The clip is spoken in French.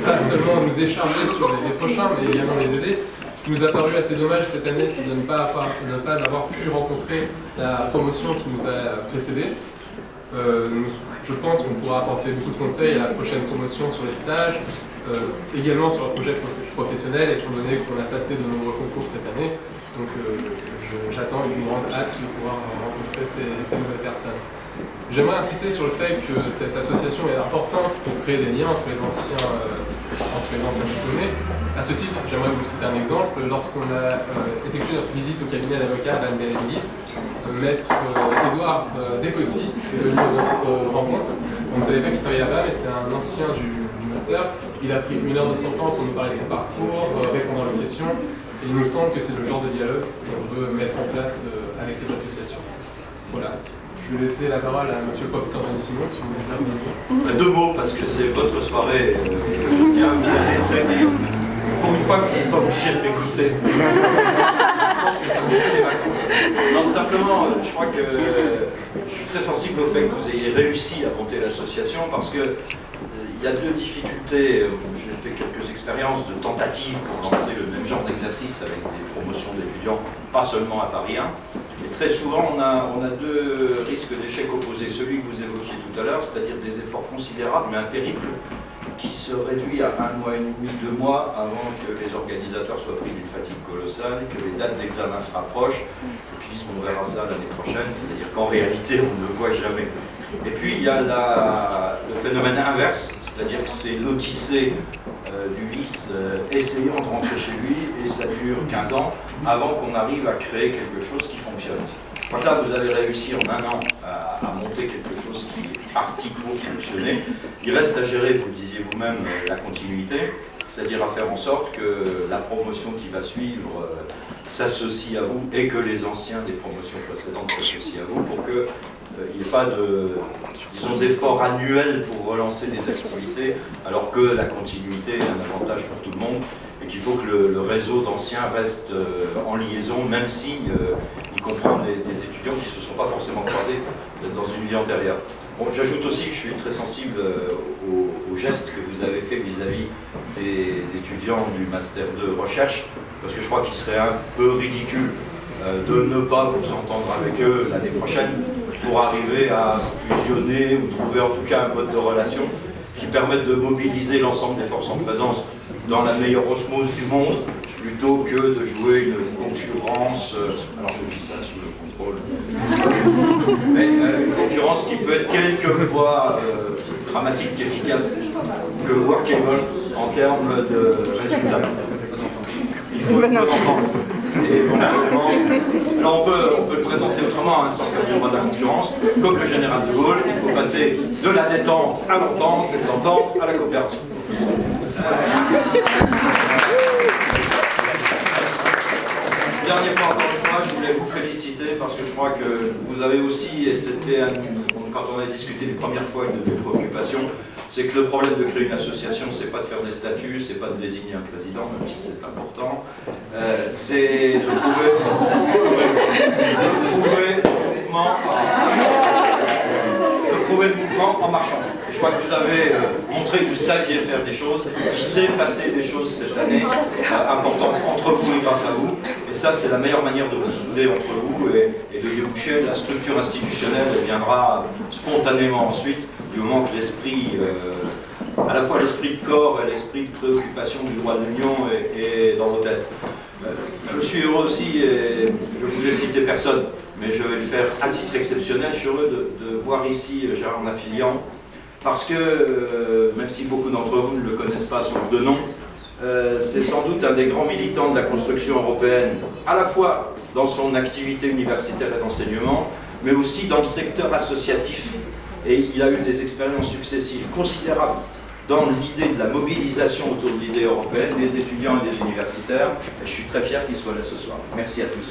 pas seulement nous décharger sur les prochains, mais également les aider. Ce qui nous a paru assez dommage cette année, c'est de ne pas avoir pu rencontrer la promotion qui nous a précédés. Je pense qu'on pourra apporter beaucoup de conseils à la prochaine promotion sur les stages, également sur le projet professionnel, étant donné qu'on a passé de nombreux concours cette année. Donc j'attends une grande hâte de pouvoir rencontrer ces nouvelles personnes. J'aimerais insister sur le fait que cette association est importante pour créer des liens entre les anciens diplômés. À ce titre, j'aimerais vous citer un exemple. Lorsqu'on a effectué notre visite au cabinet d'avocat Van Benelis, maître Édouard Descoty est venu à notre rencontre. On ne savait pas qu'il travaillait là-bas, mais c'est un ancien du master. Il a pris 1 heure de son temps pour nous parler de son parcours, répondre à nos questions. Et il nous semble que c'est le genre de dialogue qu'on veut mettre en place avec cette association. Voilà. Je vais laisser la parole à monsieur le professeur Denis Simon, si vous voulez dire 2 mots, parce que c'est votre soirée. Je tiens à vous la laisser. Pour une fois que vous n'êtes pas obligé de m'écouter. Je pense que ça vous fait les vacances. Non, simplement, je crois que je suis très sensible au fait que vous ayez réussi à monter l'association, parce que il y a 2 difficultés. J'ai fait quelques expériences de tentatives pour lancer le même genre d'exercice avec des promotions d'étudiants, pas seulement à Paris 1. Et très souvent, on a 2 risques d'échec opposés. Celui que vous évoquiez tout à l'heure, c'est-à-dire des efforts considérables, mais un périple qui se réduit à 1 mois et demi, 2 mois avant que les organisateurs soient pris d'une fatigue colossale, que les dates d'examen se rapprochent, et qu'ils disent on verra ça l'année prochaine, c'est-à-dire qu'en réalité, on ne le voit jamais. Et puis, il y a le phénomène inverse, c'est-à-dire que c'est l'odyssée du lys essayant de rentrer chez lui, et ça dure 15 ans avant qu'on arrive à créer quelque chose qui fonctionne. Je crois que là, vous avez réussi en 1 an à monter quelque chose qui est parti pour fonctionner. Il reste à gérer, vous le disiez vous-même, la continuité, c'est-à-dire à faire en sorte que la promotion qui va suivre s'associe à vous et que les anciens des promotions précédentes s'associent à vous pour que il n'y ait pas d'effort annuel pour relancer des activités, alors que la continuité est un avantage pour tout le monde et qu'il faut que le réseau d'anciens reste en liaison, même si il comprend des étudiants qui ne se sont pas forcément croisés dans une vie antérieure. Bon, j'ajoute aussi que je suis très sensible aux gestes que vous avez fait vis-à-vis des étudiants du Master 2 Recherche, parce que je crois qu'il serait un peu ridicule de ne pas vous entendre avec eux l'année prochaine pour arriver à fusionner ou trouver en tout cas un mode de relation qui permette de mobiliser l'ensemble des forces en présence dans la meilleure osmose du monde, plutôt que de jouer une concurrence, alors je dis ça sous le contrôle, mais une concurrence qui peut être quelquefois dramatique qu'efficace que workable en termes de résultats. Il faut l'entendre. Et éventuellement, alors on peut le présenter autrement, sans faire du droit de la concurrence. Comme le général de Gaulle, il faut passer de la détente à l'entente, et de l'entente à la coopération. Dernier point, encore une fois, je voulais vous féliciter parce que je crois que vous avez aussi, et c'était quand on a discuté une première fois une de mes préoccupations, c'est que le problème de créer une association, c'est pas de faire des statuts, c'est pas de désigner un président, même si c'est important, c'est de prouver le mouvement en marchant. Je crois que vous avez montré que vous saviez faire des choses, qu'il s'est passé des choses cette année importantes entre vous et grâce à vous. Et ça, c'est la meilleure manière de vous souder entre vous et de déboucher. La structure institutionnelle viendra spontanément ensuite, du moment que l'esprit, à la fois l'esprit de corps et l'esprit de préoccupation du droit de l'Union est dans vos têtes. Je suis heureux aussi, et je ne voulais citer personne, mais je vais le faire à titre exceptionnel. Je suis heureux de voir ici Gérard Nafilian, parce que, même si beaucoup d'entre vous ne le connaissent pas sauf de nom, c'est sans doute un des grands militants de la construction européenne, à la fois dans son activité universitaire et d'enseignement, mais aussi dans le secteur associatif. Et il a eu des expériences successives considérables dans l'idée de la mobilisation autour de l'idée européenne des étudiants et des universitaires. Et je suis très fier qu'il soit là ce soir. Merci à tous.